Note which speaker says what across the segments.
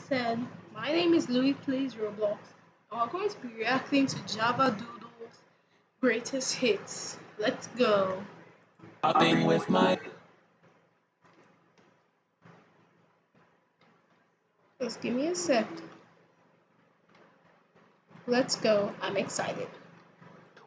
Speaker 1: said, my name is Louis Plays Roblox, and we're going to be reacting to Javadoodles' greatest hits. Let's go.
Speaker 2: Shopping with my
Speaker 1: Just give me a sec. Let's go. I'm excited.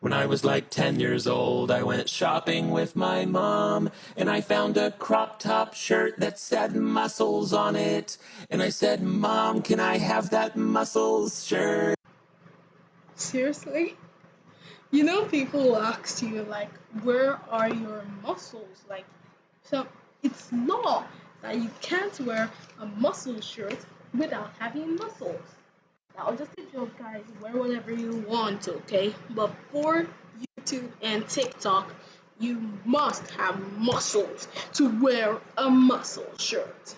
Speaker 2: When I was like 10 years old, I went shopping with my mom, and I found a crop top shirt that said muscles on it. And I said, Mom, can I have that muscles shirt?
Speaker 1: Seriously? You know, people ask you, like, where are your muscles? Like, so it's law that you can't wear a muscle shirt without having muscles. That was just a joke, guys. Wear whatever you want, okay? But for YouTube and TikTok, you must have muscles to wear a muscle shirt.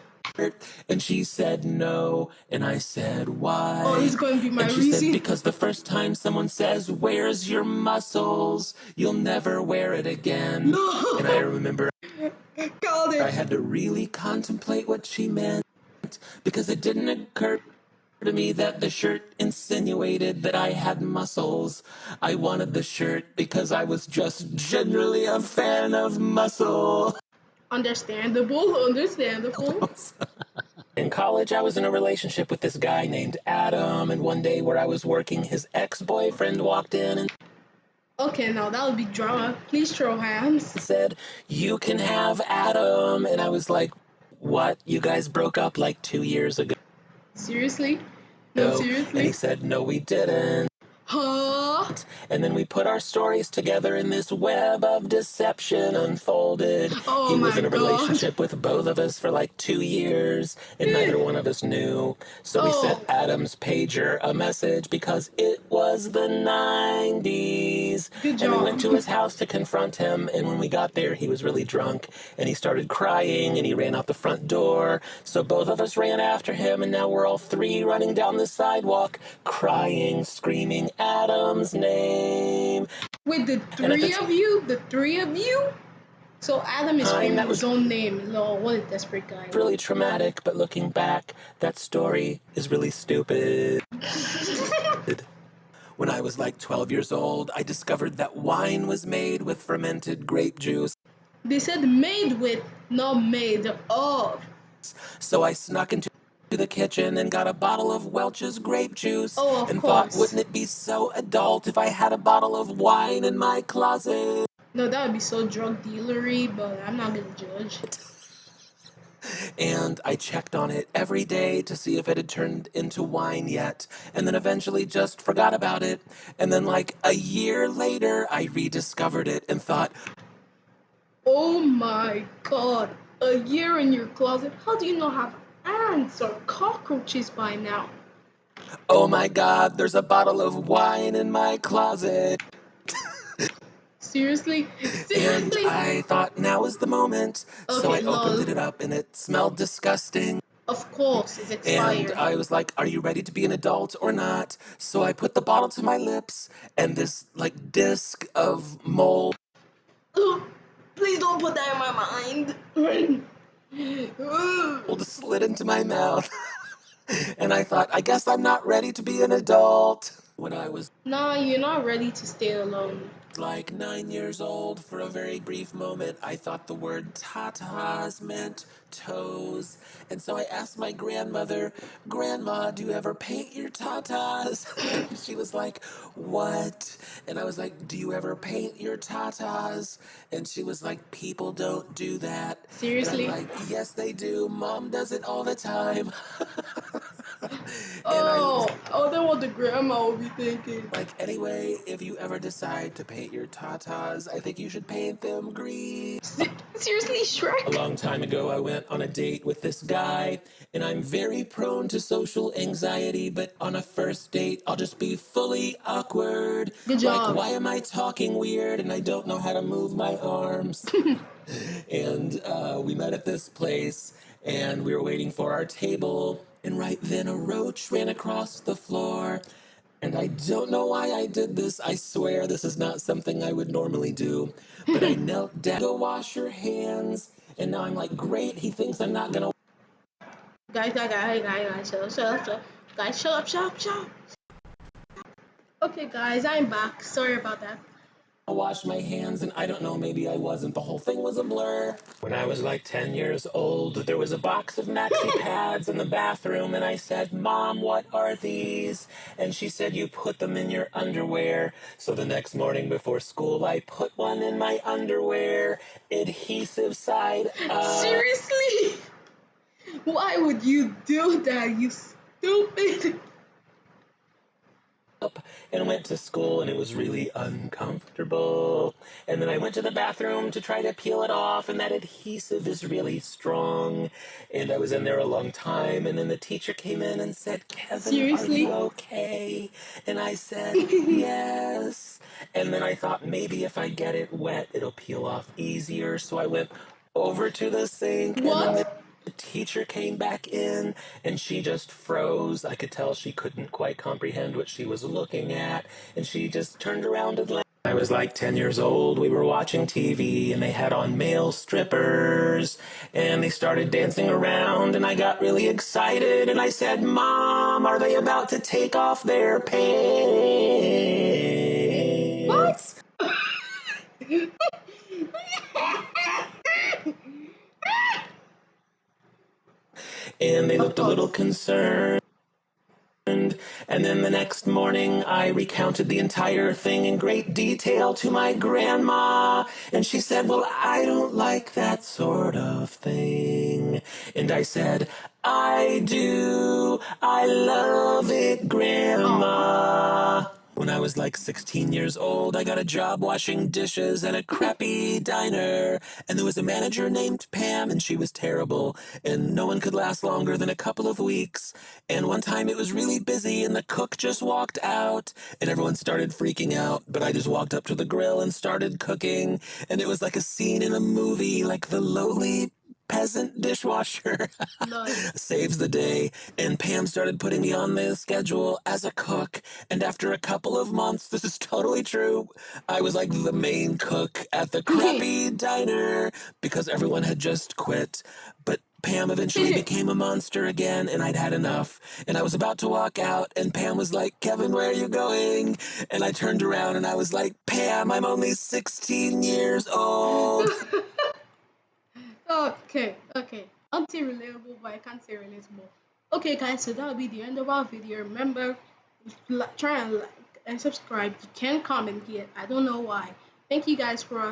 Speaker 2: And she said no, and I said,
Speaker 1: Oh, this
Speaker 2: why?
Speaker 1: is going to be my
Speaker 2: And she said,
Speaker 1: reason.
Speaker 2: because the first time someone says, where's your muscles, you'll never wear it again. And I
Speaker 1: No!
Speaker 2: remember
Speaker 1: Called
Speaker 2: I
Speaker 1: it.
Speaker 2: had to really contemplate what she meant, because it didn't occur to me that the shirt insinuated that I had muscles. I wanted the shirt because I was just generally a fan of muscle.
Speaker 1: Understandable, understandable.
Speaker 2: In college, I was in a relationship with this guy named Adam, and one day where I was working, his ex-boyfriend walked in and
Speaker 1: Okay, now that would be drama. Please throw hands.
Speaker 2: said, you can have Adam. And I was like, what? You guys broke up like 2 years ago?
Speaker 1: Seriously? No,
Speaker 2: And he
Speaker 1: seriously?
Speaker 2: said, no, we didn't.
Speaker 1: Huh?
Speaker 2: And then we put our stories together, and this web of deception unfolded.
Speaker 1: Oh
Speaker 2: He was
Speaker 1: my
Speaker 2: in a
Speaker 1: god.
Speaker 2: relationship with both of us for like 2 years, and neither one of us knew. So we sent
Speaker 1: Oh,
Speaker 2: Adam's pager a message because it was the 90s.
Speaker 1: good
Speaker 2: And we
Speaker 1: job.
Speaker 2: went to his house to confront him, and when we got there, he was really drunk, and he started crying, and he ran out the front door. So both of us ran after him, and now we're all three running down the sidewalk, crying, screaming Adam's name.
Speaker 1: With the
Speaker 2: And at the
Speaker 1: three of you? The three of you? So Adam is
Speaker 2: time,
Speaker 1: screaming
Speaker 2: that
Speaker 1: his
Speaker 2: was
Speaker 1: own name. Lord, what a desperate guy.
Speaker 2: really traumatic, but looking back, that story is really stupid. When I was like 12 years old, I discovered that wine was made with fermented grape juice.
Speaker 1: They said made with, not made of.
Speaker 2: So I snuck into the kitchen and got a bottle of Welch's grape juice
Speaker 1: Oh, of
Speaker 2: and thought,
Speaker 1: course.
Speaker 2: wouldn't it be so adult if I had a bottle of wine in my closet?
Speaker 1: No, that would be so drug dealery, but I'm not gonna judge.
Speaker 2: And I checked on it every day to see if it had turned into wine yet, and then eventually just forgot about it. And then, like a year later, I rediscovered it and thought,
Speaker 1: Oh my god. A year in your closet? How do you not have ants or cockroaches by now?
Speaker 2: oh my god, there's a bottle of wine in my closet.
Speaker 1: Seriously?
Speaker 2: And
Speaker 1: Seriously?
Speaker 2: I thought, now is the moment. So I
Speaker 1: Okay,
Speaker 2: opened
Speaker 1: lol.
Speaker 2: it up and it smelled disgusting.
Speaker 1: Of course, it's
Speaker 2: And
Speaker 1: expired.
Speaker 2: I was like, are you ready to be an adult or not? So I put the bottle to my lips, and this like disc of mold
Speaker 1: Ugh, please don't put that in my mind. Ugh.
Speaker 2: slid into my mouth. And I thought, I guess I'm not ready to be an adult. When I was
Speaker 1: Nah, you're not ready to stay alone.
Speaker 2: like 9 years old, for a very brief moment, I thought the word tatas meant toes. And so I asked my grandmother, Grandma, do you ever paint your tatas? And she was like, what? And I was like, do you ever paint your tatas? And she was like, people don't do that. And I'm
Speaker 1: Seriously?
Speaker 2: like, yes, they do. Mom does it all the time. And I was
Speaker 1: Oh, then what the grandma will be thinking.
Speaker 2: like, anyway, if you ever decide to paint your tatas, I think you should paint them green.
Speaker 1: Seriously,
Speaker 2: A
Speaker 1: Shrek?
Speaker 2: long time ago, I went on a date with this guy, and I'm very prone to social anxiety, but on a first date, I'll just be fully awkward.
Speaker 1: Good
Speaker 2: Like,
Speaker 1: job.
Speaker 2: why am I talking weird and I don't know how to move my arms? And we met at this place, and we were waiting for our table, and right then a roach ran across the floor. And I don't know why I did this. I swear this is not something I would normally do. But I knelt down to wash your hands, and now I'm like, great, he thinks I'm not gonna
Speaker 1: Guys, shut up, shut up, shut up. Okay, guys, I'm back. Sorry about that.
Speaker 2: I washed my hands, and I don't know, maybe I wasn't. The whole thing was a blur. When I was like 10 years old, there was a box of maxi pads in the bathroom, and I said, Mom, what are these? And she said, You put them in your underwear. So the next morning before school, I put one in my underwear, adhesive side up.
Speaker 1: Seriously? Why would you do that, you stupid?
Speaker 2: And went to school, and it was really uncomfortable. And then I went to the bathroom to try to peel it off, and that adhesive is really strong. And I was in there a long time, and then the teacher came in and said, Kevin, are you
Speaker 1: Seriously?
Speaker 2: okay? And I said, Yes. And then I thought maybe if I get it wet, it'll peel off easier. So I went over to the sink, and then the
Speaker 1: What?
Speaker 2: teacher came back in, and she just froze. I could tell she couldn't quite comprehend what she was looking at, and she just turned around and left. I was like 10 years old. We were watching TV, and they had on male strippers, and they started dancing around, and I got really excited, and I said, Mom, are they about to take off their
Speaker 1: What?
Speaker 2: pants? And they
Speaker 1: Of
Speaker 2: looked a little
Speaker 1: course.
Speaker 2: concerned. And then the next morning, I recounted the entire thing in great detail to my grandma. And she said, Well, I don't like that sort of thing. And I said, I do. I love it,
Speaker 1: Aw.
Speaker 2: Grandma. When I was like 16 years old, I got a job washing dishes at a crappy diner. And there was a manager named Pam, and she was terrible. And no one could last longer than a couple of weeks. And one time it was really busy, and the cook just walked out. And everyone started freaking out. But I just walked up to the grill and started cooking. And it was like a scene in a movie, like the lowly peasant dishwasher
Speaker 1: Lol.
Speaker 2: saves the day. And Pam started putting me on the schedule as a cook. And after a couple of months, this is totally true, I was like the main cook at the crappy diner because everyone had just quit. But Pam eventually became a monster again, and I'd had enough. And I was about to walk out, and Pam was like, Kevin, where are you going? And I turned around and I was like, Pam, I'm only 16 years old.
Speaker 1: Okay. Auntie relatable, but I can't say relatable. Okay, guys, so that'll be the end of our video. Remember, try and like and subscribe. You can comment here. I don't know why. Thank you guys for